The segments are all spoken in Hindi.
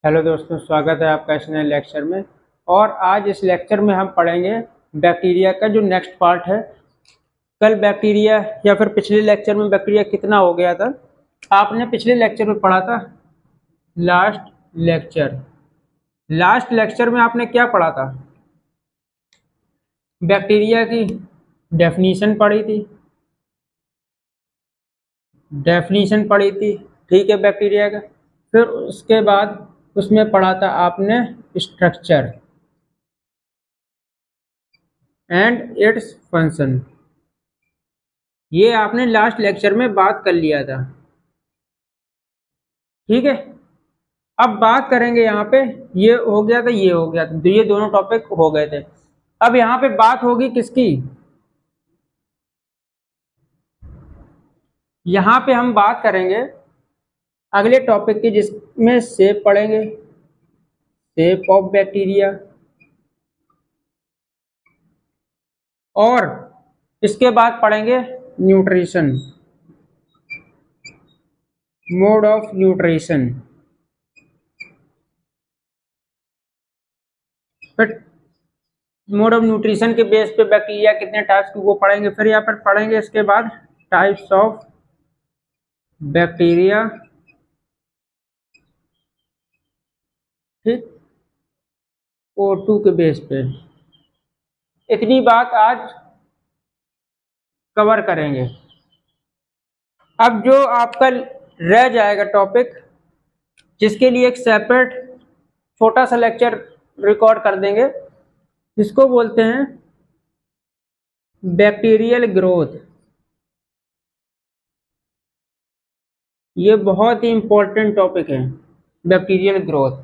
हेलो दोस्तों, स्वागत है आपका इस नए लेक्चर में। और आज इस लेक्चर में हम पढ़ेंगे बैक्टीरिया का जो नेक्स्ट पार्ट है। कल बैक्टीरिया या फिर पिछले लेक्चर में बैक्टीरिया कितना हो गया था, आपने पिछले लेक्चर में पढ़ा था। लास्ट लेक्चर में आपने क्या पढ़ा था? बैक्टीरिया की डेफिनीशन पढ़ी थी। ठीक है, बैक्टीरिया का। फिर उसके बाद उसमें पढ़ा था आपने स्ट्रक्चर एंड इट्स फंक्शन। ये आपने लास्ट लेक्चर में बात कर लिया था। ठीक है, अब बात करेंगे यहाँ पे। ये हो गया था, ये हो गया था, तो ये दोनों टॉपिक हो गए थे। अब यहाँ पे बात होगी किसकी? यहाँ पे हम बात करेंगे अगले टॉपिक की, जिसमें शेप पढ़ेंगे, शेप ऑफ बैक्टीरिया। और इसके बाद पढ़ेंगे न्यूट्रिशन, मोड ऑफ न्यूट्रिशन। फिर मोड ऑफ न्यूट्रिशन के बेस पे बैक्टीरिया कितने टाइप्स की वो पढ़ेंगे। फिर यहाँ पर पढ़ेंगे इसके बाद टाइप्स ऑफ बैक्टीरिया। ठीक, O2 के बेस पे इतनी बात आज कवर करेंगे। अब जो आपका रह जाएगा टॉपिक, जिसके लिए एक सेपरेट छोटा सा लेक्चर रिकॉर्ड कर देंगे, जिसको बोलते हैं बैक्टीरियल ग्रोथ। ये बहुत ही इंपॉर्टेंट टॉपिक है, बैक्टीरियल ग्रोथ।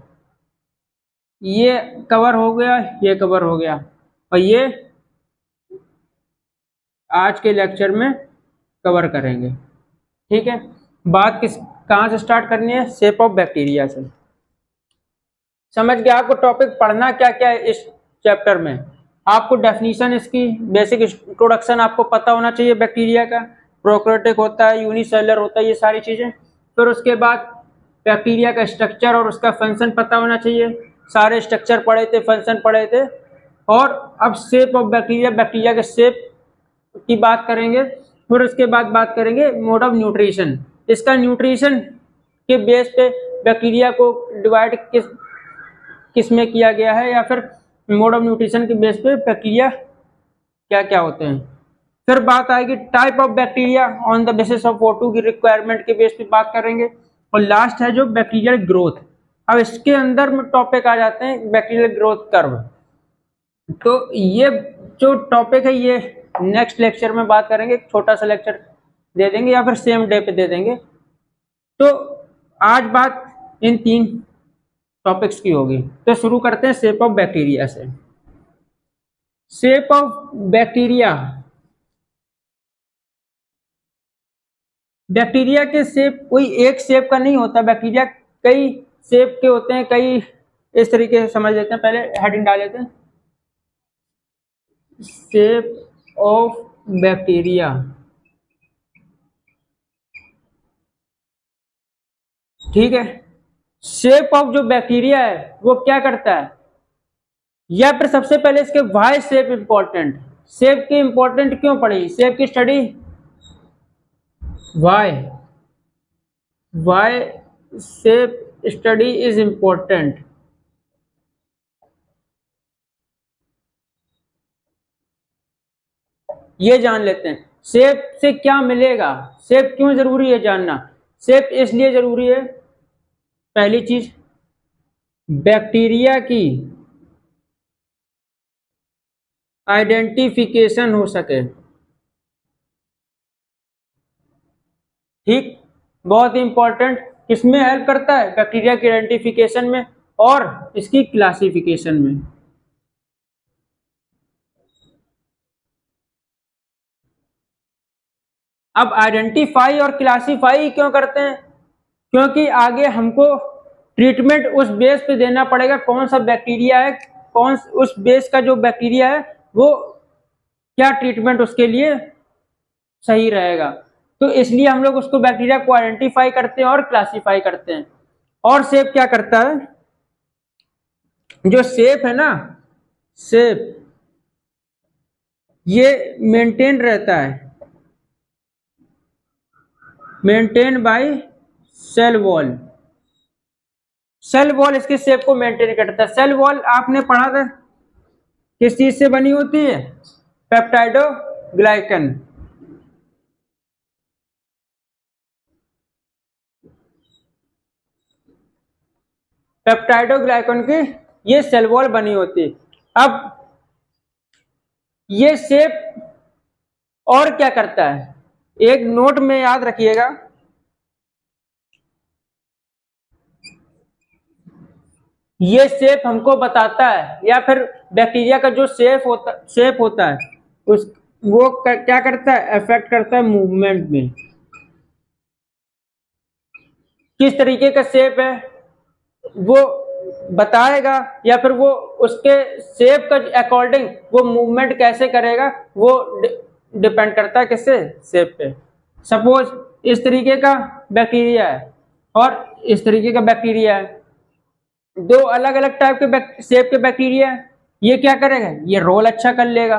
ये कवर हो गया, ये कवर हो गया, और ये आज के लेक्चर में कवर करेंगे। ठीक है, बात कहाँ से स्टार्ट करनी है? शेप ऑफ बैक्टीरिया से। समझ गया आपको टॉपिक पढ़ना क्या क्या है इस चैप्टर में? आपको डेफिनेशन, इसकी बेसिक इंट्रोडक्शन आपको पता होना चाहिए बैक्टीरिया का। प्रोकैरियोटिक होता है, यूनिसेलुलर होता है, ये सारी चीज़ें। फिर उसके बाद बैक्टीरिया का स्ट्रक्चर और उसका फंक्शन पता होना चाहिए। सारे स्ट्रक्चर पढ़े थे, फंक्शन पढ़े थे। और अब शेप ऑफ बैक्टीरिया, बैक्टीरिया के शेप की बात करेंगे। फिर उसके बाद बात करेंगे मोड ऑफ न्यूट्रिशन। इसका न्यूट्रिशन के बेस पे बैक्टीरिया को डिवाइड किस में किया गया है, या फिर मोड ऑफ न्यूट्रिशन के बेस पे बैक्टीरिया क्या क्या होते हैं। फिर बात आएगी type of bacteria on the basis of O2 की रिक्वायरमेंट के बेस पे बात करेंगे। और लास्ट है जो बैक्टीरियल ग्रोथ। अब इसके अंदर में टॉपिक आ जाते हैं बैक्टीरियल ग्रोथ कर्व। तो ये जो टॉपिक है, ये नेक्स्ट लेक्चर में बात करेंगे। छोटा सा लेक्चर दे देंगे या फिर सेम डे पे दे देंगे। तो आज बात इन 3 टॉपिक्स की होगी। तो शुरू करते हैं शेप ऑफ बैक्टीरिया से। शेप ऑफ बैक्टीरिया, बैक्टीरिया के शेप कोई एक शेप का नहीं होता। बैक्टीरिया कई शेप के होते हैं, कई इस तरीके से समझ लेते हैं। पहले हेडिंग डाल लेते हैं, शेप ऑफ बैक्टीरिया। ठीक है, शेप ऑफ जो बैक्टीरिया है वो क्या करता है, या फिर सबसे पहले इसके वाई शेप इंपॉर्टेंट। शेप की इंपॉर्टेंट क्यों पड़ी? शेप की study why shape study is important. ये जान लेते हैं शेप से क्या मिलेगा। शेप क्यों जरूरी है जानना? शेप इसलिए जरूरी है, पहली चीज बैक्टीरिया की आइडेंटिफिकेशन हो सके। ठीक, बहुत इंपॉर्टेंट। किसमें हेल्प करता है? बैक्टीरिया की आइडेंटिफिकेशन में और इसकी क्लासिफिकेशन में। अब आइडेंटिफाई और क्लासिफाई क्यों करते हैं? क्योंकि आगे हमको ट्रीटमेंट उस बेस पे देना पड़ेगा, कौन सा बैक्टीरिया है, कौन उस बेस का जो बैक्टीरिया है वो क्या ट्रीटमेंट उसके लिए सही रहेगा। तो इसलिए हम लोग उसको बैक्टीरिया को आइडेंटिफाई करते हैं और क्लासिफाई करते हैं। और शेप क्या करता है, जो शेप है ना, शेप ये मेंटेन रहता है, maintain by cell wall. Cell wall इसके शेप को मेंटेन करता है। सेल वॉल आपने पढ़ा था किस चीज से बनी होती है, पेप्टाइडोग्लाइकन। पेप्टाइडोग्लाइकन की ये सेल वॉल बनी होती है। अब ये शेप और क्या करता है, एक नोट में याद रखिएगा, ये शेप हमको बताता है, या फिर बैक्टीरिया का जो शेप होता है उस वो क्या करता है, अफेक्ट करता है मूवमेंट में। किस तरीके का शेप है वो बताएगा, या फिर वो उसके शेप का अकॉर्डिंग वो मूवमेंट कैसे करेगा, वो डिपेंड करता है किससे, शेप पे। सपोज इस तरीके का बैक्टीरिया है और इस तरीके का बैक्टीरिया है, दो अलग अलग टाइप के शेप के बैक्टीरिया है। ये क्या करेगा, ये रोल अच्छा कर लेगा,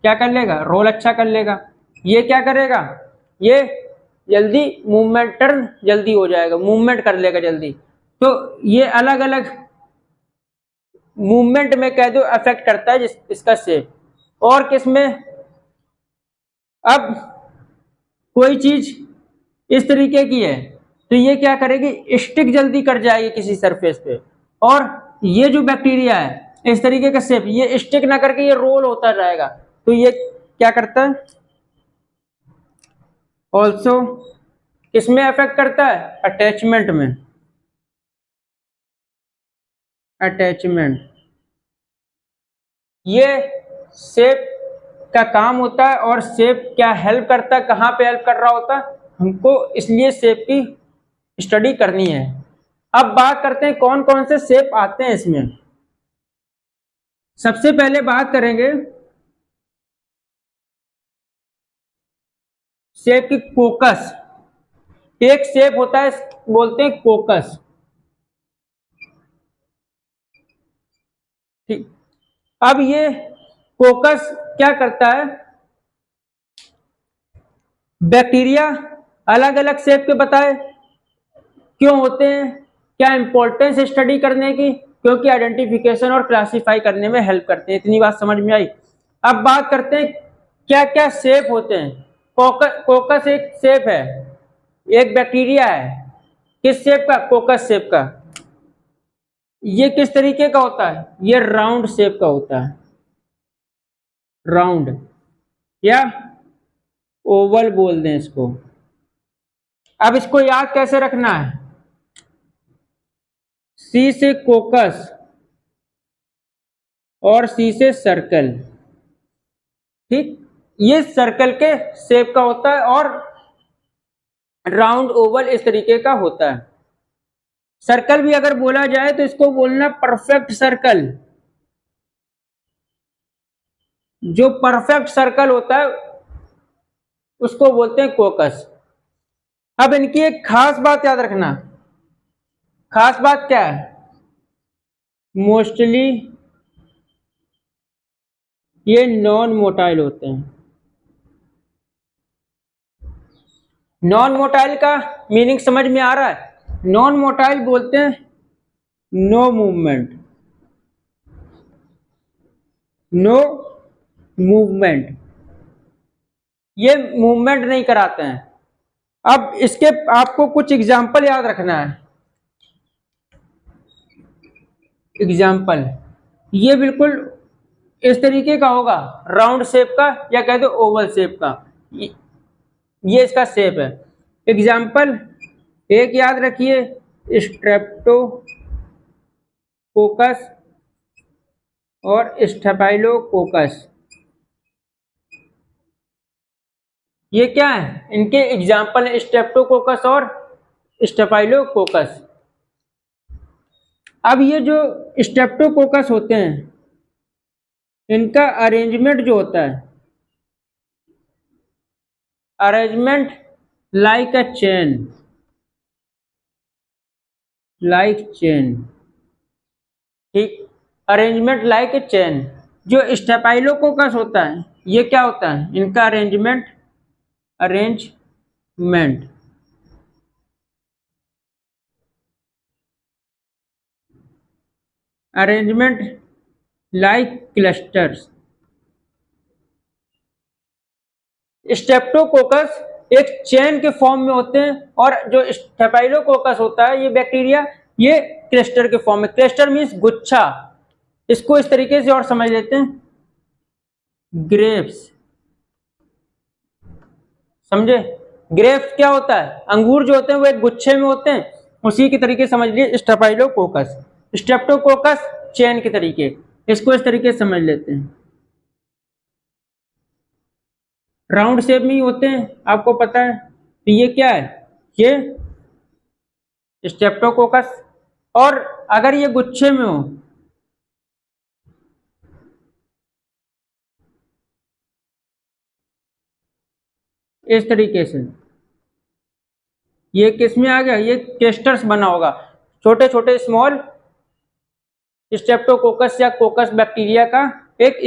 क्या कर लेगा, रोल अच्छा कर लेगा। ये क्या करेगा, ये जल्दी मूवमेंट, टर्न जल्दी हो जाएगा, मूवमेंट कर लेगा जल्दी। तो ये अलग अलग मूवमेंट में कह दो अफेक्ट करता है इसका शेप। और किसमें, अब कोई चीज इस तरीके की है तो ये क्या करेगी, स्टिक जल्दी कर जाएगी किसी सरफेस पे। और ये जो बैक्टीरिया है इस तरीके का शेप, ये स्टिक ना करके ये रोल होता जाएगा, तो ये क्या करता है, ऑल्सो किसमें अफेक्ट करता है, अटैचमेंट में, अटैचमेंट। ये शेप का काम होता है, और शेप क्या हेल्प करता है, कहाँ पे हेल्प कर रहा होता है हमको, इसलिए शेप की स्टडी करनी है। अब बात करते हैं कौन कौन से शेप आते हैं इसमें। सबसे पहले बात करेंगे शेप की, कोकस। एक शेप होता है बोलते हैं कोकस, ठीक। अब ये कोकस क्या करता है, बैक्टीरिया अलग अलग शेप के बताए क्यों होते हैं, क्या इंपॉर्टेंस स्टडी करने की, क्योंकि आइडेंटिफिकेशन और क्लासिफाई करने में हेल्प करते हैं। इतनी बात समझ में आई। अब बात करते हैं क्या क्या शेप होते हैं। कोकस एक शेप है, एक बैक्टीरिया है, किस शेप का, कोकस शेप का। ये किस तरीके का होता है, ये राउंड शेप का होता है, राउंड या ओवल बोल दें इसको। अब इसको याद कैसे रखना है, सी से कोकस और सी से सर्कल, ठीक। ये सर्कल के शेप का होता है और राउंड ओवल इस तरीके का होता है। सर्कल भी अगर बोला जाए तो इसको बोलना परफेक्ट सर्कल। जो परफेक्ट सर्कल होता है उसको बोलते हैं कोकस। अब इनकी एक खास बात याद रखना, खास बात क्या है, मोस्टली ये नॉन मोटाइल होते हैं। नॉन मोटाइल का मीनिंग समझ में आ रहा है, नॉन मोटाइल बोलते हैं नो मूवमेंट, नो मूवमेंट, ये मूवमेंट नहीं कराते हैं। अब इसके आपको कुछ एग्जाम्पल याद रखना है। एग्जाम्पल, ये बिल्कुल इस तरीके का होगा, राउंड शेप का या कह दो ओवल शेप का, ये इसका शेप है। एग्जाम्पल एक याद रखिए, स्ट्रेप्टोकोकस और स्टेफाइलोकोकस। ये क्या है, इनके एग्जाम्पल है, स्ट्रेप्टोकोकस और स्टेफाइलोकोकस। अब ये जो स्ट्रेप्टोकोकस होते हैं इनका अरेंजमेंट जो होता है, arrangement like a chain, like chain, ठीक। Arrangement like a chain. जो स्टेपाइलोकोकस होता है ये क्या होता है, इनका arrangement, arrangement arrangement like clusters. Streptococcus एक चेन के फॉर्म में होते हैं और जो स्टेपाइलोकोकस होता है ये बैक्टीरिया ये क्लस्टर के फॉर्म में। क्लस्टर मीन्स गुच्छा। इसको इस तरीके से और समझ लेते हैं, ग्रेप्स, समझे। ग्रेप्स क्या होता है, अंगूर जो होते हैं वो एक गुच्छे में होते हैं, उसी के तरीके समझ लिए स्टेपाइलोकोकस। स्ट्रेप्टोकोकस चेन के तरीके, इसको इस तरीके से समझ लेते हैं। राउंड शेप में ही होते हैं, आपको पता है। तो ये क्या है, ये स्ट्रेप्टोकोकस। और अगर ये गुच्छे में हो, इस तरीके से, ये किस में आ गया, ये क्लस्टर्स बना होगा, छोटे छोटे स्मॉल स्ट्रेप्टोकोकस या कोकस बैक्टीरिया का एक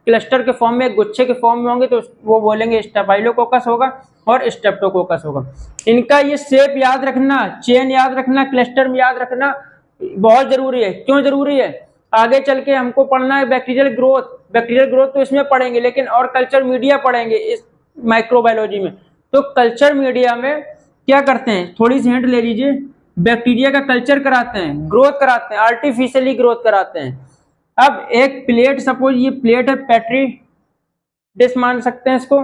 क्लस्टर के फॉर्म में, एक गुच्छे के फॉर्म में होंगे, तो वो बोलेंगे स्टेफाइलोकोकस होगा और स्ट्रेप्टोकोकस होगा। इनका ये शेप याद रखना, चेन याद रखना, क्लस्टर में याद रखना बहुत जरूरी है। क्यों जरूरी है, आगे चल के हमको पढ़ना है बैक्टीरियल ग्रोथ। बैक्टीरियल ग्रोथ तो इसमें पढ़ेंगे, लेकिन और कल्चर मीडिया पढ़ेंगे इस माइक्रोबायोलॉजी में। तो कल्चर मीडिया में क्या करते हैं, थोड़ी सी हिंट ले लीजिए, बैक्टीरिया का कल्चर कराते हैं, ग्रोथ कराते हैं, आर्टिफिशियली ग्रोथ कराते हैं। अब एक प्लेट, सपोज ये प्लेट है, पेट्री डिश मान सकते हैं इसको।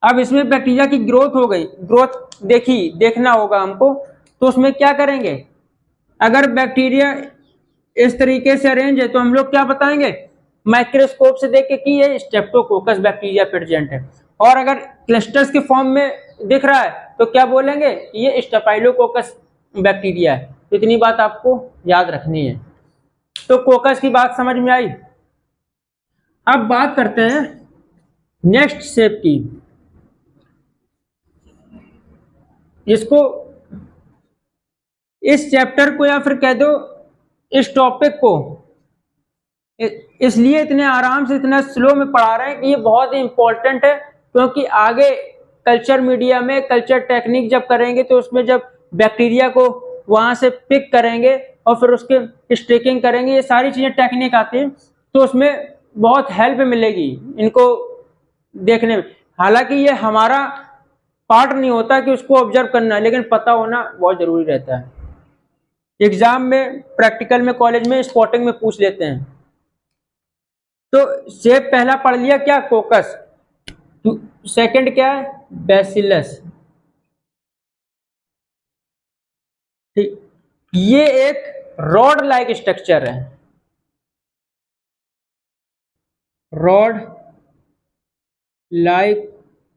अब इसमें बैक्टीरिया की ग्रोथ हो गई, ग्रोथ देखना होगा हमको, तो उसमें क्या करेंगे, अगर बैक्टीरिया इस तरीके से अरेंज है तो हम लोग क्या बताएंगे, माइक्रोस्कोप से देख के कि ये स्ट्रेप्टोकोकस बैक्टीरिया प्रेजेंट है। और अगर क्लस्टर्स के फॉर्म में दिख रहा है तो क्या बोलेंगे, ये स्टेफाइलोकोकस बैक्टीरिया है। तो इतनी बात आपको याद रखनी है। तो कोकस की बात समझ में आई। अब बात करते हैं नेक्स्ट शेप की। इसको, इस चैप्टर को या फिर कह दो इस टॉपिक को इसलिए इतने आराम से, इतना स्लो में पढ़ा रहे हैं कि ये बहुत ही इंपॉर्टेंट है। क्योंकि आगे कल्चर मीडिया में कल्चर टेक्निक जब करेंगे तो उसमें जब बैक्टीरिया को वहां से पिक करेंगे और फिर उसके स्ट्रिकिंग करेंगे, ये सारी चीजें टेक्निक आती हैं, तो उसमें बहुत हेल्प मिलेगी इनको देखने में। हालांकि ये हमारा पार्ट नहीं होता कि उसको ऑब्जर्व करना, लेकिन पता होना बहुत जरूरी रहता है। एग्जाम में, प्रैक्टिकल में, कॉलेज में, स्पॉटिंग में पूछ लेते हैं। तो शेप पहला पढ़ लिया क्या, कोकस। सेकंड क्या है, बैसिलस। ठीक, ये एक रॉड लाइक स्ट्रक्चर है, रॉड लाइक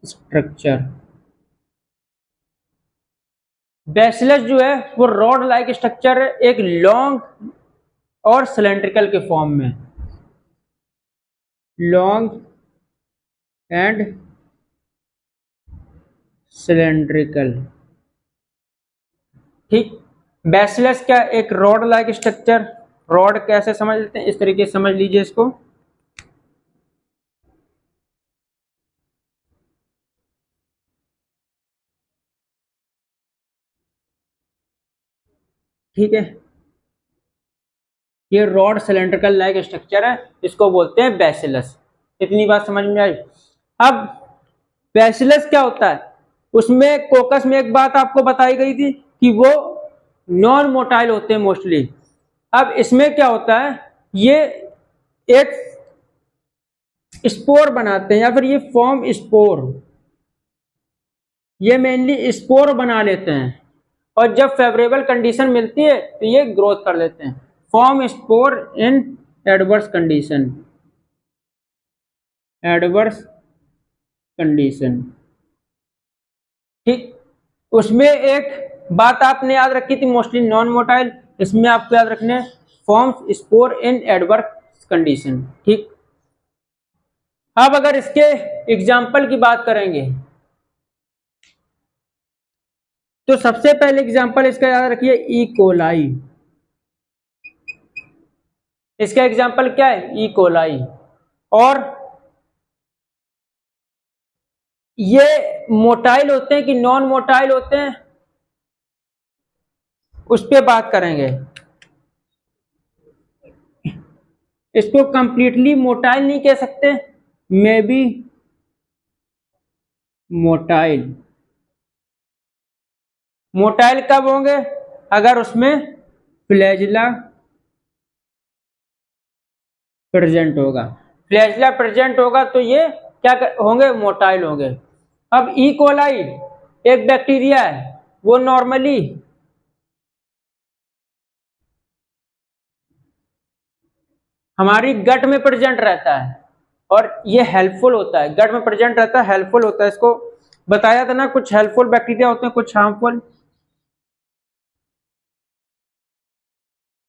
स्ट्रक्चर। बैसिलस जो है वो रॉड लाइक स्ट्रक्चर है, एक लॉन्ग और सिलेंड्रिकल के फॉर्म में, लॉन्ग एंड सिलेंड्रिकल। ठीक, बैसिलस क्या, एक रॉड लाइक स्ट्रक्चर। रॉड कैसे समझ लेते हैं, इस तरीके से समझ लीजिए इसको। ठीक है, ये रॉड सिलेंड्रिकल लाइक स्ट्रक्चर है, इसको बोलते हैं बैसिलस। इतनी बात समझ में आई। अब बैसिलस क्या होता है, उसमें कोकस में एक बात आपको बताई गई थी कि वो नॉन मोटाइल होते हैं मोस्टली। अब इसमें क्या होता है, ये एक स्पोर बनाते हैं, या फिर ये फॉर्म स्पोर, ये मेनली स्पोर बना लेते हैं, और जब फेवरेबल कंडीशन मिलती है तो ये ग्रोथ कर लेते हैं। फॉर्म स्पोर इन एडवर्स कंडीशन, एडवर्स कंडीशन। ठीक, उसमें एक बात आपने याद रखी थी, मोस्टली नॉन मोटाइल, इसमें आपको याद रखने फॉर्म्स स्पोर इन एडवर्स कंडीशन। ठीक, अब अगर इसके एग्जाम्पल की बात करेंगे, तो सबसे पहले एग्जांपल इसका याद रखिए, ई कोलाई। इसका एग्जांपल क्या है? E coli. और ये मोटाइल होते हैं कि नॉन मोटाइल होते हैं, उस पर बात करेंगे। इसको कंप्लीटली मोटाइल नहीं कह सकते, मे बी मोटाइल। मोटाइल कब होंगे? अगर उसमें फ्लैजिला प्रेजेंट होगा। फ्लैजिला प्रेजेंट होगा तो ये क्या होंगे? मोटाइल होंगे। अब ई कोलाई एक बैक्टीरिया है, वो नॉर्मली हमारी गट में प्रेजेंट रहता है और ये हेल्पफुल होता है। गट में प्रेजेंट रहता है, हेल्पफुल होता है। इसको बताया था ना, कुछ हेल्पफुल बैक्टीरिया होते हैं, कुछ हार्मफुल।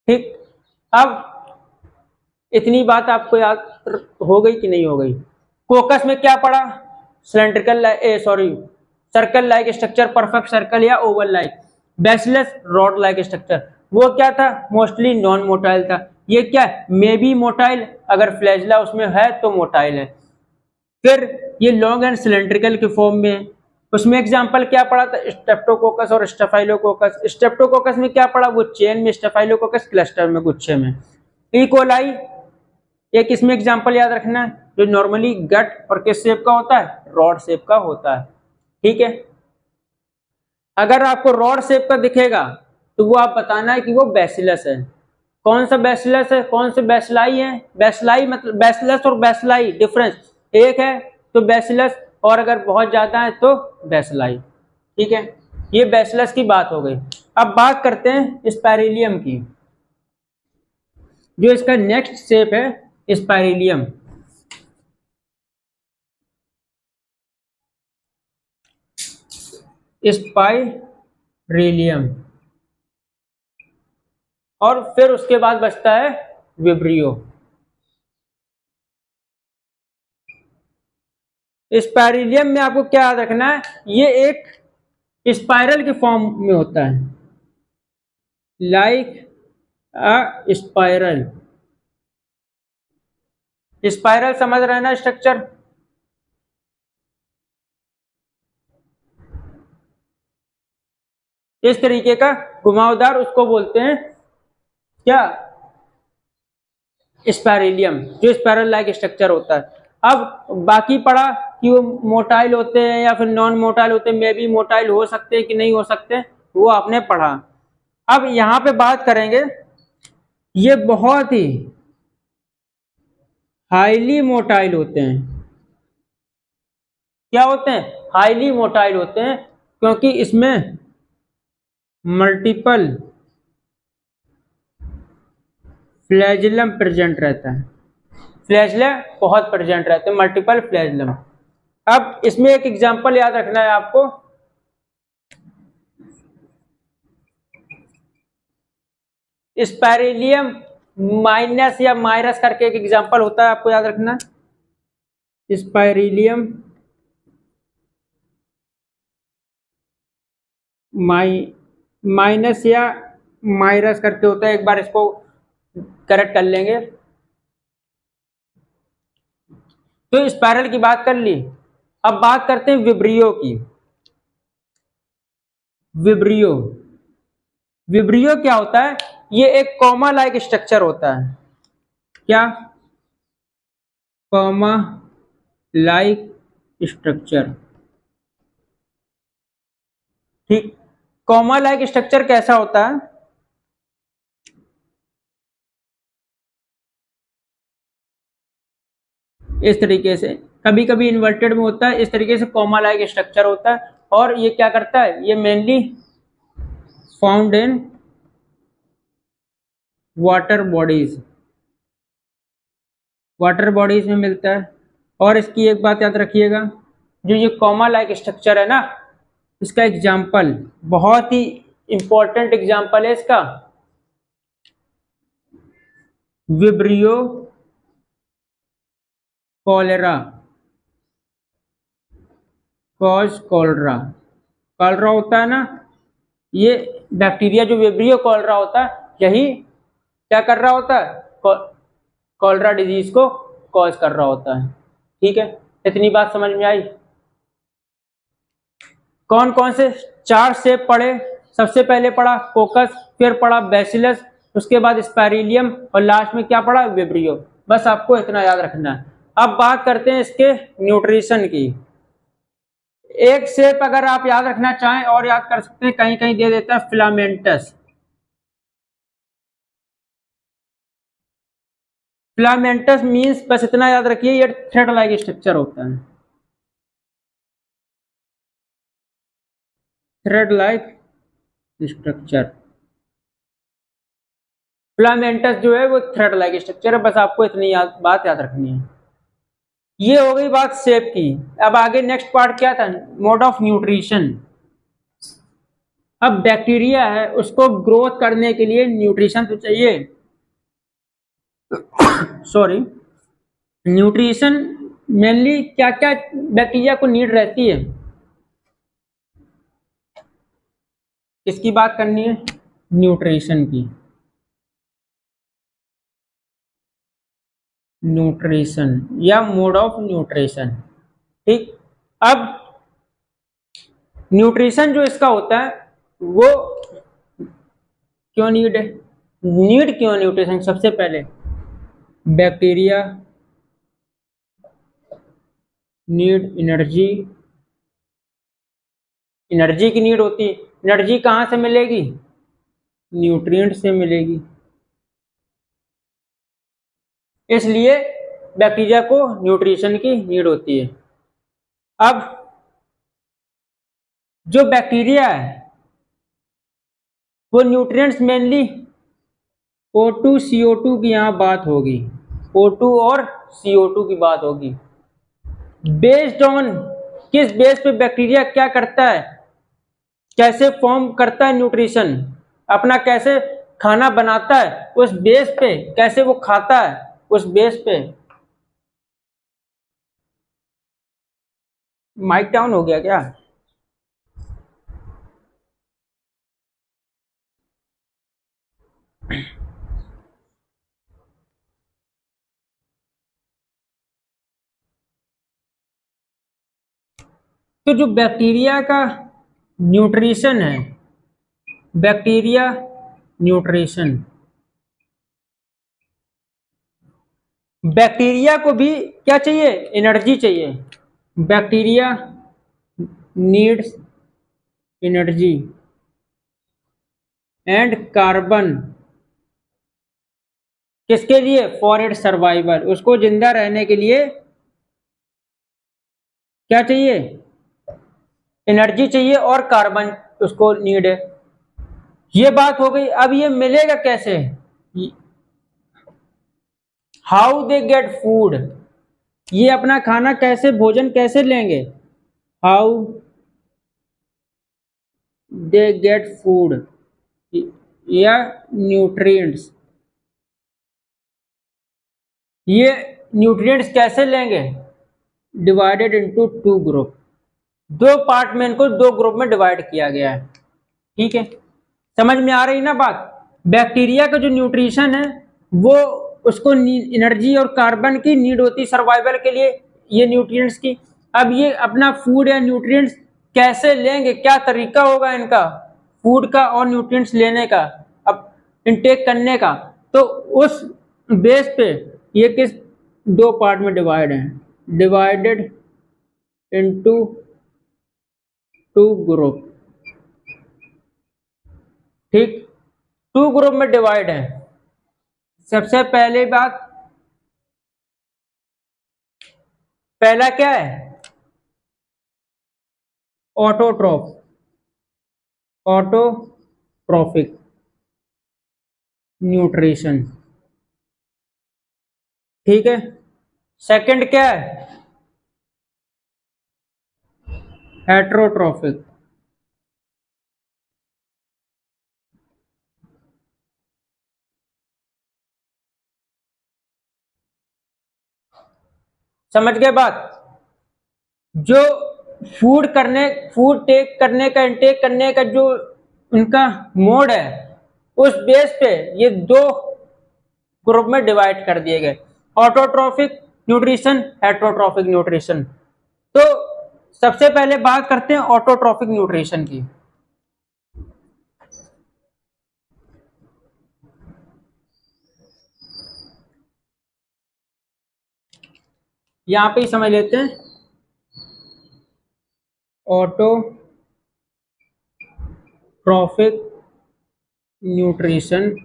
ठीक। अब इतनी बात आपको याद हो गई कि नहीं हो गई? कोकस में क्या पढ़ा? Cylindrical, sorry, circle like structure, perfect circle या oval like. Bacillus rod like structure, वो क्या था? मोस्टली नॉन मोटाइल था। ये क्या है? मे बी मोटाइल, अगर फ्लैजिला उसमें है तो मोटाइल है। फिर ये लॉन्ग एंड सिलेंड्रिकल के फॉर्म में है। उसमें एग्जांपल क्या पढ़ा था? स्ट्रेप्टोकोकस और स्टेफाइलोकोकस। स्ट्रेप्टोकोकस में क्या पढ़ा? वो चेन में, स्टेफाइलोकोकस क्लस्टर में, गुच्छे में। ई कोलाई एक इसमें एग्जांपल याद रखना है, जो नॉर्मली गट और किस शेप का होता है? रॉड शेप का होता है। ठीक है। अगर आपको रॉड शेप का दिखेगा तो वो आप बताना है कि वो बैसिलस है। कौन सा बैसिलस है, कौन से बैसिलाई है? बैसिलाई मतलब, बैसिलस और बैसिलाई डिफरेंस एक है तो बैसिलस, और अगर बहुत ज्यादा है तो बैसिलाई। ठीक है, ये बैसिलस की बात हो गई। अब बात करते हैं स्पाइरेलियम की। जो इसका नेक्स्ट शेप है स्पाइरेलियम। स्पाइरेलियम। और फिर उसके बाद बचता है विब्रियो। स्पाइरेलियम में आपको क्या याद रखना है? ये एक स्पाइरल के फॉर्म में होता है, लाइक अ स्पाइरल। स्पाइरल समझ रहे हैं ना स्ट्रक्चर? इस तरीके का घुमावदार, उसको बोलते हैं क्या? स्पाइरेलियम, जो स्पाइरल लाइक स्ट्रक्चर होता है। अब बाकी पढ़ा कि वो मोटाइल होते हैं या फिर नॉन मोटाइल होते हैं, मे बी मोटाइल हो सकते हैं कि नहीं हो सकते, वो आपने पढ़ा। अब यहां पे बात करेंगे, ये बहुत ही हाईली मोटाइल होते हैं। क्या होते हैं? हाईली मोटाइल होते हैं, क्योंकि इसमें मल्टीपल फ्लैजिलम प्रेजेंट रहता है। फ्लैजिलम बहुत प्रेजेंट रहते हैं, मल्टीपल फ्लैजिलम। अब इसमें एक एग्जांपल याद रखना है आपको, स्पाइरेलियम माइनस या माइरस करके एक एग्जांपल होता है, आपको याद रखना। स्पाइरेलियम माइनस या माइरस करके होता है, एक बार इसको करेक्ट कर लेंगे। तो स्पाइरल की बात कर ली। अब बात करते हैं विब्रियो की। विब्रियो, विब्रियो क्या होता है? ये एक कॉमा लाइक स्ट्रक्चर होता है। क्या? Comma like structure. ठीक। कॉमा लाइक स्ट्रक्चर कैसा होता है? इस तरीके से, कभी कभी इन्वर्टेड में होता है, इस तरीके से कॉमा लाइक स्ट्रक्चर होता है। और ये क्या करता है? ये mainly found in water bodies, water bodies में मिलता है। और इसकी एक बात याद रखिएगा, जो ये कॉमा लाइक स्ट्रक्चर है ना, इसका एग्जाम्पल, बहुत ही इंपॉर्टेंट एग्जाम्पल है इसका, vibrio cholera. Cause cholera, cholera होता है ना, ये बैक्टीरिया जो विब्रियो कॉलरा होता है, यही क्या कर रहा होता है, कॉलरा डिजीज को कॉज कर रहा होता है। ठीक है, इतनी बात समझ में आई। कौन कौन से 4 शेप पढ़े? सबसे पहले पढ़ा कोकस, फिर पढ़ा बैसिलस, उसके बाद स्पाइरिलियम और लास्ट में क्या पढ़ा, विब्रियो। बस आपको इतना याद रखना है। अब बात करते हैं इसके न्यूट्रिशन की। एक शेप अगर आप याद रखना चाहें और याद कर सकते हैं, कहीं कहीं दे देता है फिलामेंटस। फिलामेंटस मींस, बस इतना याद रखिए, ये थ्रेड लाइक स्ट्रक्चर होता है। थ्रेड लाइक स्ट्रक्चर, फिलामेंटस जो है वो थ्रेड लाइक स्ट्रक्चर है। बस आपको इतनी बात याद रखनी है। ये हो गई बात शेप की। अब आगे नेक्स्ट पार्ट क्या था, मोड ऑफ न्यूट्रिशन। अब बैक्टीरिया है, उसको ग्रोथ करने के लिए न्यूट्रिशन तो चाहिए। सॉरी, न्यूट्रिशन मेनली क्या क्या बैक्टीरिया को नीड रहती है, किसकी बात करनी है, न्यूट्रिशन की। न्यूट्रिशन या मोड ऑफ न्यूट्रिशन। ठीक, अब न्यूट्रिशन जो इसका होता है वो क्यों नीड है, नीड क्यों न्यूट्रिशन? सबसे पहले बैक्टीरिया नीड एनर्जी, एनर्जी की नीड होती है। एनर्जी कहाँ से मिलेगी, न्यूट्रिएंट से मिलेगी। इसलिए बैक्टीरिया को न्यूट्रिशन की नीड होती है। अब जो बैक्टीरिया है वो न्यूट्रिएंट्स मेनली O2 CO2 की यहाँ बात होगी, O2 और CO2 की बात होगी। बेस्ड ऑन किस बेस पे बैक्टीरिया क्या करता है, कैसे फॉर्म करता है न्यूट्रिशन, अपना कैसे खाना बनाता है, उस बेस पे कैसे वो खाता है, उस बेस पे। माइक डाउन हो गया क्या? तो जो बैक्टीरिया का न्यूट्रिशन है, बैक्टीरिया न्यूट्रिशन, बैक्टीरिया को भी क्या चाहिए, एनर्जी चाहिए। Bacteria needs energy and carbon, किसके लिए, फॉर इट सर्वाइवल, उसको जिंदा रहने के लिए क्या चाहिए, एनर्जी चाहिए और कार्बन उसको नीड है। ये बात हो गई। अब ये मिलेगा कैसे, हाउ दे गेट फूड, ये अपना खाना कैसे, भोजन कैसे लेंगे, हाउ दे गेट फूड या न्यूट्रिएंट्स, ये न्यूट्रिएंट्स कैसे लेंगे, डिवाइडेड इनटू 2 ग्रुप, 2 पार्ट में इनको 2 ग्रुप में डिवाइड किया गया है। ठीक है, समझ में आ रही ना बात। बैक्टीरिया का जो न्यूट्रिशन है वो उसको एनर्जी और कार्बन की नीड होती है सर्वाइवल के लिए, ये न्यूट्रिएंट्स की। अब ये अपना फूड या न्यूट्रिएंट्स कैसे लेंगे, क्या तरीका होगा इनका फूड का और न्यूट्रिएंट्स लेने का, अब इनटेक करने का, तो उस बेस पे ये किस 2 पार्ट में डिवाइड है, डिवाइडेड इनटू 2 ग्रुप। ठीक, 2 ग्रुप में डिवाइड है। सबसे पहली बात, पहला क्या है, ऑटोट्रोफ, ऑटोट्रोफिक न्यूट्रिशन। ठीक है, सेकंड क्या है, हेट्रोट्रोफिक। समझ गए बात। जो फूड टेक करने का, इंटेक करने का जो उनका मोड है, उस बेस पे ये दो ग्रुप में डिवाइड कर दिए गए, ऑटोट्रॉफिक न्यूट्रिशन, हेटरोट्रॉफिक न्यूट्रिशन। तो सबसे पहले बात करते हैं ऑटोट्रॉफिक न्यूट्रिशन की। यहां पे ही समझ लेते हैं ऑटोट्रॉफिक न्यूट्रिशन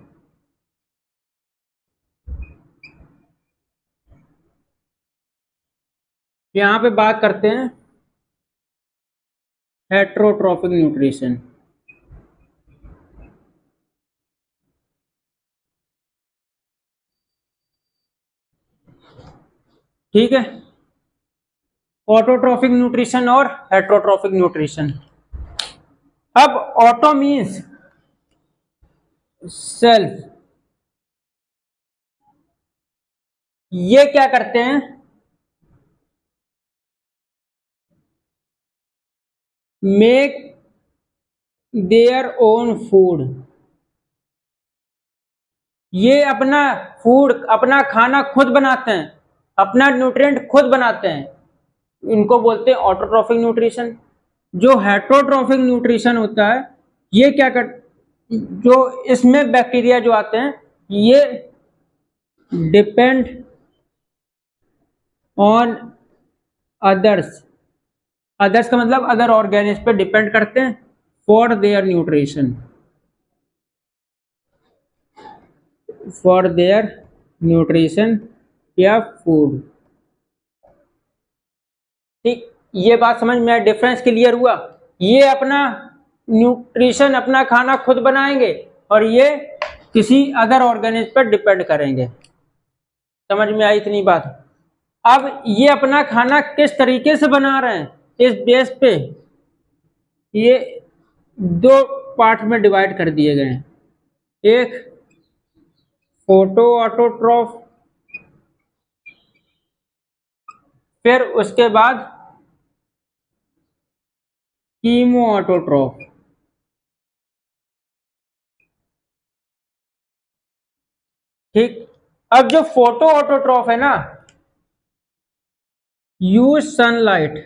यहां पे बात करते हैं हेटरोट्रॉफिक न्यूट्रिशन। ठीक है, ऑटोट्रॉफिक न्यूट्रिशन और हेटरोट्रॉफिक न्यूट्रिशन। अब ऑटो मीन्स सेल्फ, ये क्या करते हैं, मेक देयर ओन फूड, ये अपना फूड, अपना खाना खुद बनाते हैं, अपना न्यूट्रिएंट खुद बनाते हैं, इनको बोलते हैं ऑटोट्रॉफिक न्यूट्रिशन। जो हेटरोट्रॉफिक न्यूट्रिशन होता है, ये क्या कर, जो इसमें बैक्टीरिया जो आते हैं, ये डिपेंड ऑन अदर्स, अदर्स का मतलब अदर ऑर्गेनिज्म पे डिपेंड करते हैं for their nutrition, for their nutrition या फूड। ठीक, ये बात समझ में, डिफरेंस क्लियर हुआ। ये अपना न्यूट्रिशन, अपना खाना खुद बनाएंगे और ये किसी अदर ऑर्गेनिज्म पर डिपेंड करेंगे। समझ में आई इतनी बात? अब ये अपना खाना किस तरीके से बना रहे हैं, इस बेस पे ये दो पार्ट में डिवाइड कर दिए गए हैं, एक फोटो ऑटोट्रॉफ, फिर उसके बाद कीमो ऑटोट्रॉफ। ठीक, अब जो फोटो ऑटोट्रॉफ है ना, यूज सनलाइट,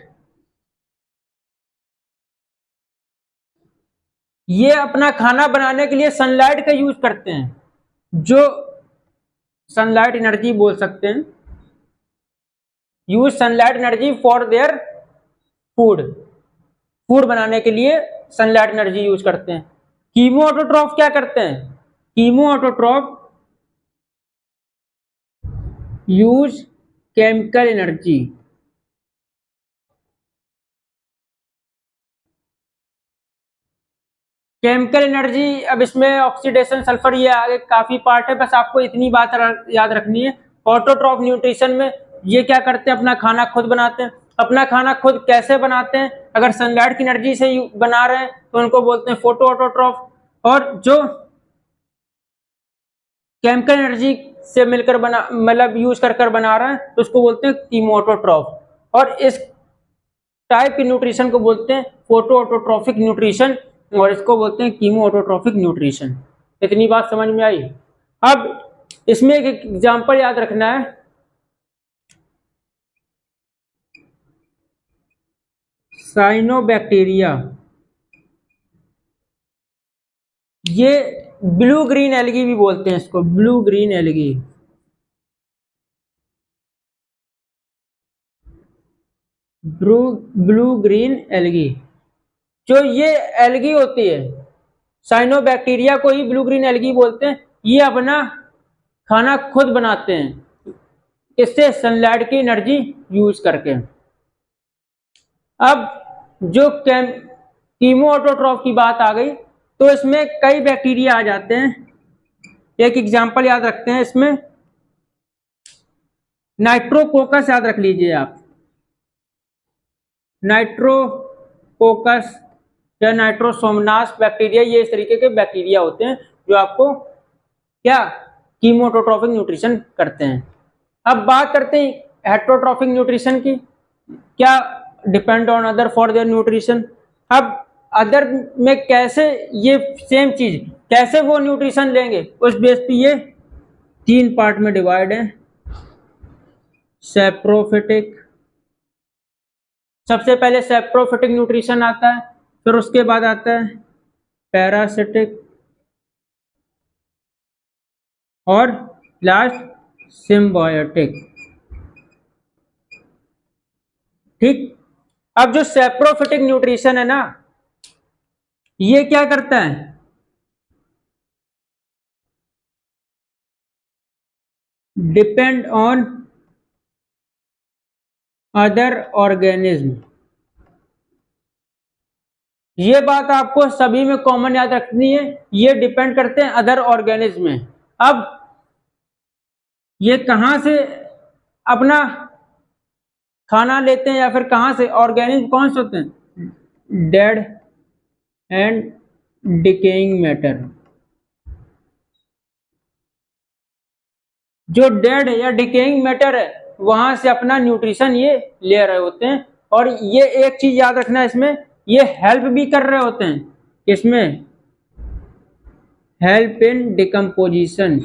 ये अपना खाना बनाने के लिए सनलाइट का यूज करते हैं, जो सनलाइट एनर्जी बोल सकते हैं, use sunlight energy for their food, food बनाने के लिए सनलाइट एनर्जी यूज करते हैं। कीमो ऑटोट्रॉफ क्या करते हैं, chemo autotroph use chemical energy, chemical energy. अब इसमें ऑक्सीडेशन, सल्फर, ये आगे काफी पार्ट है, बस आपको इतनी बात याद रखनी है। ऑटोट्रॉफ न्यूट्रिशन में ये क्या करते हैं, अपना खाना खुद बनाते हैं। अपना खाना खुद कैसे बनाते हैं, अगर सनलाइट की एनर्जी से बना रहे हैं तो उनको बोलते हैं फोटो ऑटोट्रॉफ, और जो केमिकल एनर्जी से मिलकर बना, मतलब यूज कर बना रहे हैं, तो उसको बोलते हैं कीमो ऑटोट्रॉफ। और इस टाइप के न्यूट्रिशन को बोलते हैं फोटो ऑटोट्रॉफिक न्यूट्रिशन, और इसको बोलते हैं कीमो ऑटोट्रॉफिक न्यूट्रिशन। इतनी बात समझ में आई? अब इसमें एक एग्जांपल याद रखना है, साइनोबैक्टीरिया, ये ब्लू ग्रीन एल्गी भी बोलते हैं इसको, blue green algae. Blue green algae, जो ये एल्गी होती है, साइनोबैक्टीरिया को ही ब्लू ग्रीन एल्गी बोलते हैं। ये अपना खाना खुद बनाते हैं, इससे सनलाइट की एनर्जी यूज करके। अब जो कीमो ऑटोट्रॉफ की बात आ गई, तो इसमें कई बैक्टीरिया आ जाते हैं। एक एग्जांपल याद रखते हैं इसमें, नाइट्रोकोकस याद रख लीजिए आप, नाइट्रोकोकस या नाइट्रोसोमनास बैक्टीरिया, ये इस तरीके के बैक्टीरिया होते हैं जो आपको क्या कीमो ऑटोट्रॉफिक न्यूट्रिशन करते हैं। अब बात करते हैं हेटरोट्रॉफिक न्यूट्रिशन की, क्या depend on other for their nutrition. अब अदर में कैसे ये सेम चीज कैसे वो न्यूट्रिशन लेंगे, उस बेस पे ये 3 पार्ट में डिवाइड है। सेप्रोफिटिक, सबसे पहले सेप्रोफिटिक न्यूट्रिशन आता है, फिर उसके बाद आता है पैरासिटिक, और लास्ट सिम्बायोटिक। ठीक, अब जो सेप्रोफिटिक न्यूट्रिशन है ना, ये क्या करता है, डिपेंड ऑन अदर ऑर्गेनिज्म। ये बात आपको सभी में कॉमन याद रखनी है, ये डिपेंड करते हैं अदर ऑर्गेनिज्म में। अब ये कहां से अपना खाना लेते हैं या फिर कहां से, ऑर्गेनिज्म कौन से होते हैं, डेड एंड डिकेइंग मैटर। जो डेड या डिकेइंग मैटर है वहां से अपना न्यूट्रिशन ये ले रहे होते हैं। और ये एक चीज याद रखना है इसमें, ये हेल्प भी कर रहे होते हैं, किसमें, हेल्प इन डिकम्पोजिशन।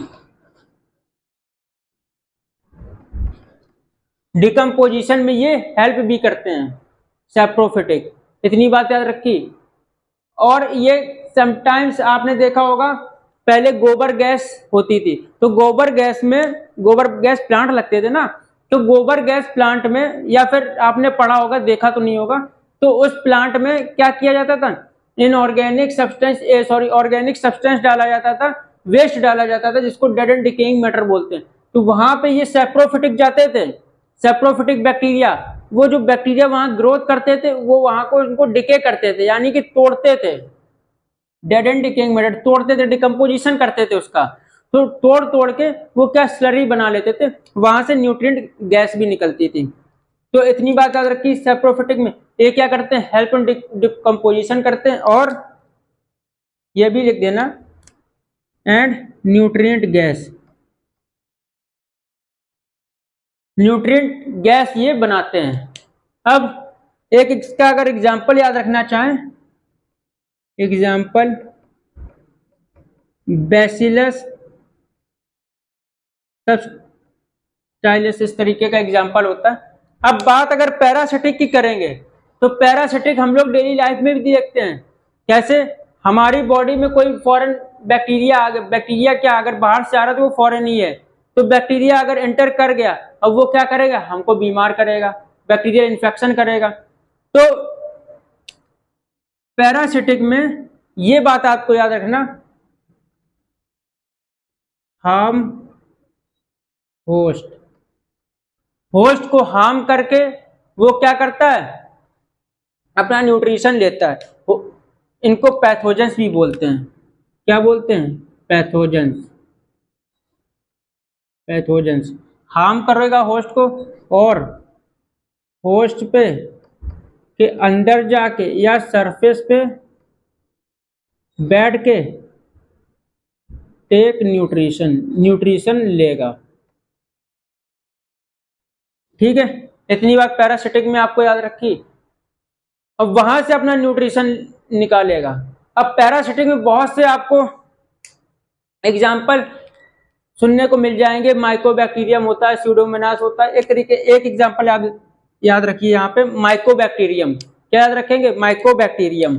डिकम्पोजिशन में ये हेल्प भी करते हैं सेप्रोफिटिक, इतनी बात याद रखी। और ये समटाइम्स आपने देखा होगा, पहले गोबर गैस होती थी, तो गोबर गैस में, गोबर गैस प्लांट लगते थे ना, तो गोबर गैस प्लांट में, या फिर आपने पढ़ा होगा, देखा तो नहीं होगा, तो उस प्लांट में क्या किया जाता था, इनऑर्गेनिक सब्सटेंस, ऑर्गेनिक सब्सटेंस डाला जाता था, वेस्ट डाला जाता था, जिसको डेड एंड डिकेइंग मैटर बोलते हैं। तो वहां पे ये सेप्रोफिटिक जाते थे, सेप्रोफिटिक बैक्टीरिया, वो जो बैक्टीरिया वहां ग्रोथ करते थे वो वहां को इनको डिके करते थे, यानी कि तोड़ते थे, डेड एंड डिकेइंग मैटर तोड़ते थे, डिकम्पोजिशन करते थे उसका। तो तोड़ तोड़ के वो क्या स्लरी बना लेते थे, वहां से न्यूट्रिएंट गैस भी निकलती थी। तो इतनी बात याद रखी, सेप्रोफिटिक में ये क्या करते हैं, हेल्प इन डिकम्पोजिशन करते हैं, और ये भी लिख देना, and nutrient gas, nutrient gas ये बनाते हैं। अब एक इसका अगर एग्जांपल याद रखना चाहें, एग्जांपल बैसिलस सबटाइलिस, इस तरीके का एग्जांपल होता है। अब बात अगर पैरासिटिक की करेंगे, तो पैरासिटिक हम लोग डेली लाइफ में भी देखते हैं, कैसे हमारी बॉडी में कोई फॉरेन बैक्टीरिया क्या अगर बाहर से आ रहा है तो वो फॉरेन ही है, तो बैक्टीरिया अगर एंटर कर गया, अब वो क्या करेगा, हमको बीमार करेगा, बैक्टीरिया इन्फेक्शन करेगा। तो पैरासिटिक में ये बात आपको याद रखना, हार्म होस्ट, होस्ट को हार्म करके वो क्या करता है, अपना न्यूट्रिशन लेता है। इनको पैथोजेंस भी बोलते हैं, क्या बोलते हैं, पैथोजेंस। पैथोजेंस हार्म करेगा होस्ट को, और होस्ट पे के अंदर जाके या सरफेस पे बैठ के टेक न्यूट्रिशन लेगा। ठीक है, इतनी बात पैरासिटिक में आपको याद रखी। अब वहां से अपना न्यूट्रिशन निकालेगा। अब पैरासिटिक में बहुत से आपको एग्जाम्पल सुनने को मिल जाएंगे, माइकोबैक्टीरियम होता है, स्यूडोमोनास होता है, एक एग्जाम्पल याद रखिए यहाँ पे, माइकोबैक्टीरियम। क्या याद रखेंगे, माइकोबैक्टीरियम।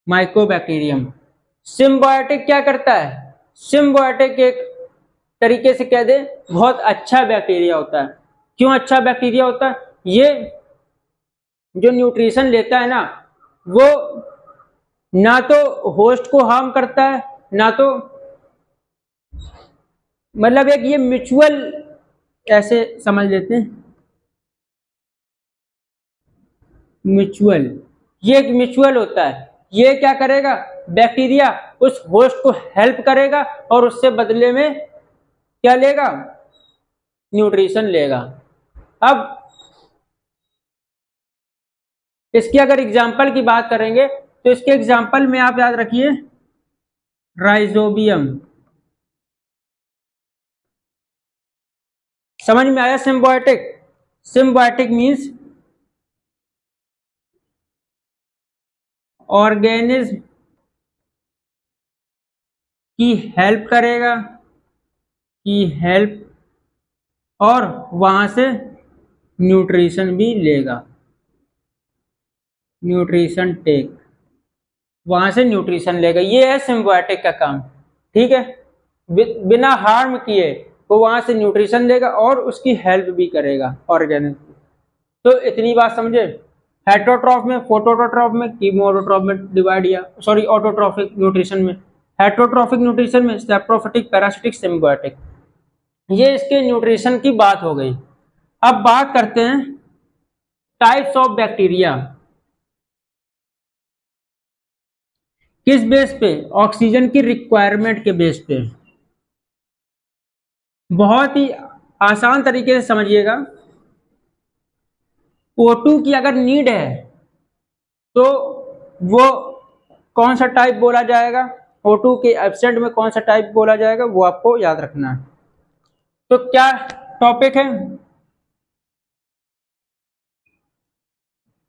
माइकोबैक्टीरियम। सिम्बायोटिक क्या करता है, सिम्बायोटिक एक तरीके से कह दे बहुत अच्छा बैक्टीरिया होता है। क्यों अच्छा बैक्टीरिया होता है, ये जो न्यूट्रिशन लेता है ना, वो ना तो होस्ट को हार्म करता है, ना तो मतलब एक ये म्यूचुअल, ऐसे समझ लेते हैं, म्यूचुअल, ये एक म्यूचुअल होता है। ये क्या करेगा, बैक्टीरिया उस होस्ट को हेल्प करेगा और उससे बदले में क्या लेगा, न्यूट्रिशन लेगा। अब इसकी अगर एग्जाम्पल की बात करेंगे, तो इसके एग्जाम्पल में आप याद रखिए, राइजोबियम। समझ में आया? सिम्बायोटिक, सिम्बायोटिक मीन्स ऑर्गेनिज्म की हेल्प करेगा, की हेल्प, और वहां से न्यूट्रिशन भी लेगा, न्यूट्रिशन टेक, वहां से न्यूट्रिशन लेगा। ये है सिम्बायोटिक का काम। ठीक है, बिना हार्म किए वो वहां से न्यूट्रिशन लेगा और उसकी हेल्प भी करेगा ऑर्गेनिज्म। तो इतनी बात समझे। हेटरोट्रॉफ में, फोटोट्रॉफ में, कीमोट्रॉफ में डिवाइड किया, सॉरी ऑटोट्रॉफिक न्यूट्रिशन में, हेटरोट्रॉफिक न्यूट्रिशन में सैप्रोफिटिक, पैरासिटिक, सिम्बायोटिक। ये इसके न्यूट्रिशन की बात हो गई। अब बात करते हैं टाइप्स ऑफ बैक्टीरिया। किस बेस पे? ऑक्सीजन की रिक्वायरमेंट के बेस पे। बहुत ही आसान तरीके से समझिएगा। O2 की अगर नीड है तो वो कौन सा टाइप बोला जाएगा, O2 के एब्सेंट में कौन सा टाइप बोला जाएगा, वो आपको याद रखना है। तो क्या टॉपिक है?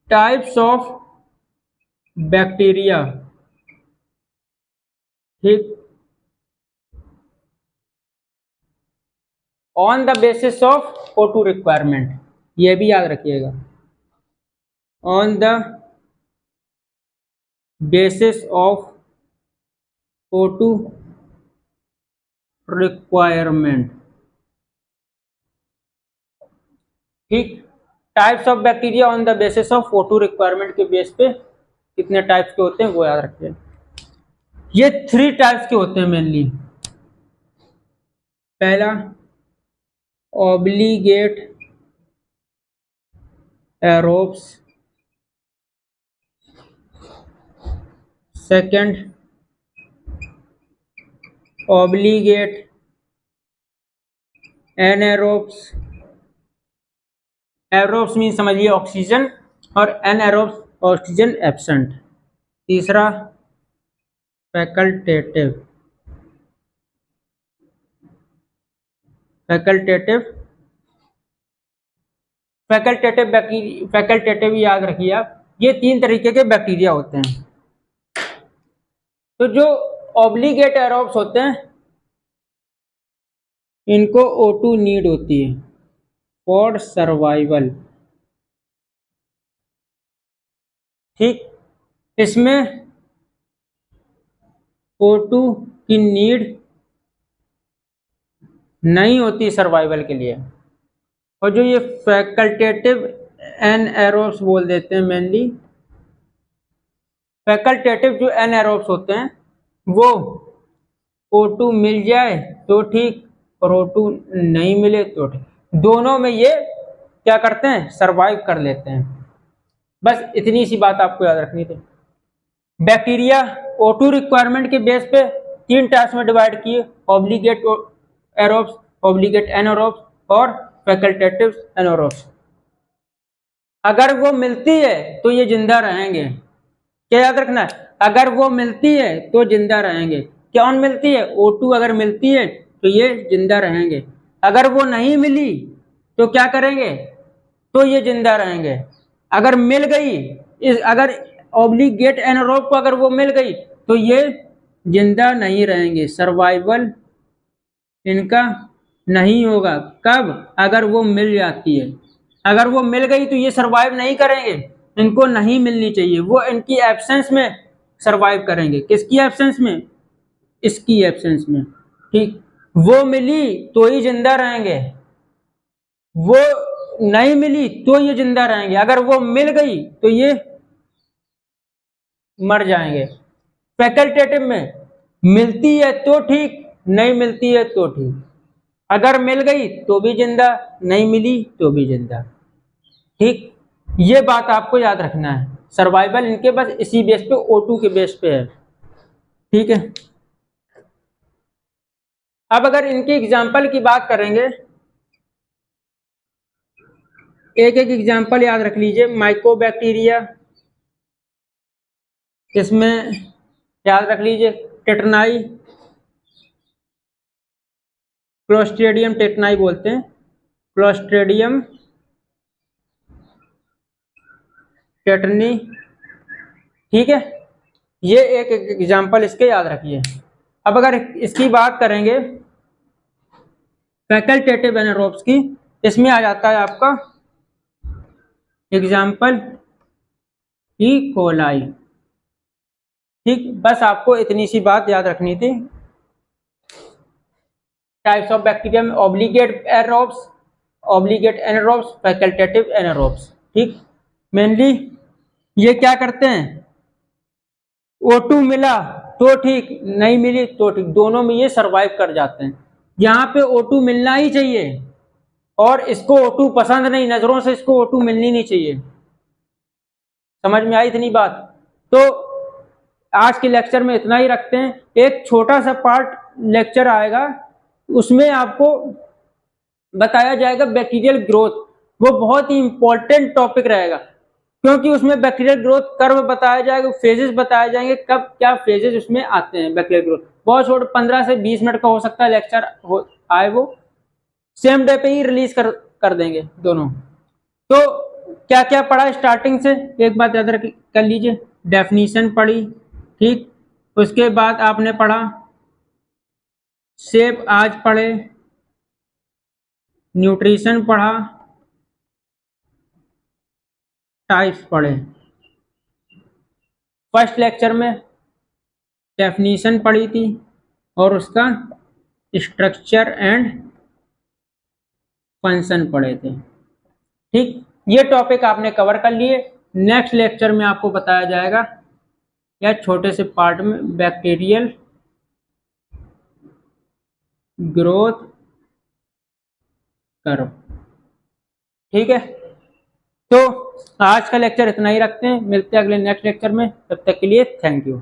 Types of bacteria. ठीक, on the basis of O2 requirement, ये भी याद रखिएगा। On the basis of O2 requirement. ठीक, types of bacteria on the basis of O2 requirement के बेस पे कितने टाइप्स के होते हैं वो याद रखिए। ये 3 टाइप्स के होते हैं मेनली। पहला obligate aerobes, second obligate anaerobes, aerobes mean समझिए ऑक्सीजन, और एनारोब्स ऑक्सीजन एब्सेंट। तीसरा facultative, facultative, facultative bacteria, facultative याद रखिए आप। ये 3 तरीके के बैक्टीरिया होते हैं। तो जो ऑब्लिगेट एरोब्स होते हैं इनको O2 नीड होती है फॉर सर्वाइवल। ठीक, इसमें O2 की नीड नहीं होती सर्वाइवल के लिए। और जो ये फैकल्टेटिव एनारोब्स बोल देते हैं मेनली, फैकल्टेटिव जो एनारोब्स होते हैं वो O2 मिल जाए तो ठीक, और O2 नहीं मिले तो ठीक, दोनों में ये क्या करते हैं, सरवाइव कर लेते हैं। बस इतनी सी बात आपको याद रखनी थी। बैक्टीरिया O2 रिक्वायरमेंट के बेस पे 3 टाइप्स में डिवाइड किए, ऑब्लिगेट एरोब्स, ऑब्लिगेट एनारोब्स और फैकल्टेटिव एनारोब्स। अगर वो मिलती है तो ये जिंदा रहेंगे। क्या याद रखना है? अगर वो मिलती है तो जिंदा रहेंगे। कौन मिलती है? O2 अगर मिलती है तो ये जिंदा रहेंगे। अगर वो नहीं मिली तो क्या करेंगे? तो ये जिंदा रहेंगे। अगर मिल गई, अगर ऑब्लिगेट एनारोब को अगर वो मिल गई तो ये जिंदा नहीं रहेंगे, सर्वाइवल इनका नहीं होगा। कब? अगर वो मिल जाती है। अगर वो मिल गई तो ये सरवाइव नहीं करेंगे, इनको नहीं मिलनी चाहिए, वो इनकी एब्सेंस में सरवाइव करेंगे। किसकी एब्सेंस में? इसकी एब्सेंस में। ठीक, वो मिली तो ही जिंदा रहेंगे, वो नहीं मिली तो ये जिंदा रहेंगे, अगर वो मिल गई तो ये मर जाएंगे। फैकल्टेटिव में मिलती है तो ठीक, नहीं मिलती है तो ठीक, अगर मिल गई तो भी जिंदा, नहीं मिली तो भी जिंदा। ठीक, ये बात आपको याद रखना है। सर्वाइवल इनके बस इसी बेस पे, O2 के बेस पे है। ठीक है, अब अगर इनके एग्जाम्पल की बात करेंगे, एक एक एग्जाम्पल याद रख लीजिए। माइकोबैक्टीरिया, इसमें याद रख लीजिए टेटनाई, क्लोस्ट्रिडियम टेटनाई बोलते हैं, क्लोस्ट्रिडियम टेटनी। ठीक है, ये एक एग्जाम्पल इसके याद रखिए। अब अगर इसकी बात करेंगे फैकल्टेटिव एनारोब्स की, इसमें आ जाता है आपका एग्जाम्पल ई कोलाई। ठीक, बस आपको इतनी सी बात याद रखनी थी। टाइप्स ऑफ बैक्टीरिया में obligate anaerobes, obligate anaerobes, facultative anaerobes. ठीक, मेनली ये क्या करते हैं, O2 मिला तो ठीक, नहीं मिली तो ठीक, दोनों में ये सरवाइव कर जाते हैं। यहाँ पे O2 मिलना ही चाहिए और इसको O2 पसंद नहीं, नजरों से इसको O2 मिलनी नहीं चाहिए। समझ में आई इतनी बात? तो आज के लेक्चर में इतना ही रखते हैं। एक छोटा सा पार्ट लेक्चर आएगा, उसमें आपको बताया जाएगा बैक्टीरियल ग्रोथ। वो बहुत ही इंपॉर्टेंट टॉपिक रहेगा, क्योंकि उसमें बैक्टीरियल ग्रोथ कर्व बताया जाएगा, फेजेस बताए जाएंगे, कब क्या फेजेस उसमें आते हैं बैक्टीरियल ग्रोथ। बहुत छोटा 15 से 20 मिनट का हो सकता है लेक्चर आए, वो सेम डे पे ही रिलीज कर देंगे दोनों। तो क्या क्या पढ़ा स्टार्टिंग से, एक बात याद कर लीजिए, डेफिनेशन पढ़ी। ठीक, उसके बाद आपने पढ़ा शेप, आज पढ़े, न्यूट्रिशन पढ़ा, टाइप्स पढ़े। फर्स्ट लेक्चर में डेफिनेशन पढ़ी थी और उसका स्ट्रक्चर एंड फंक्शन पढ़े थे। ठीक, ये टॉपिक आपने कवर कर लिए। नेक्स्ट लेक्चर में आपको बताया जाएगा या छोटे से पार्ट में बैक्टीरियल ग्रोथ कर्व। ठीक है, तो आज का लेक्चर इतना ही रखते हैं, मिलते हैं अगले नेक्स्ट लेक्चर में। तब तक के लिए थैंक यू।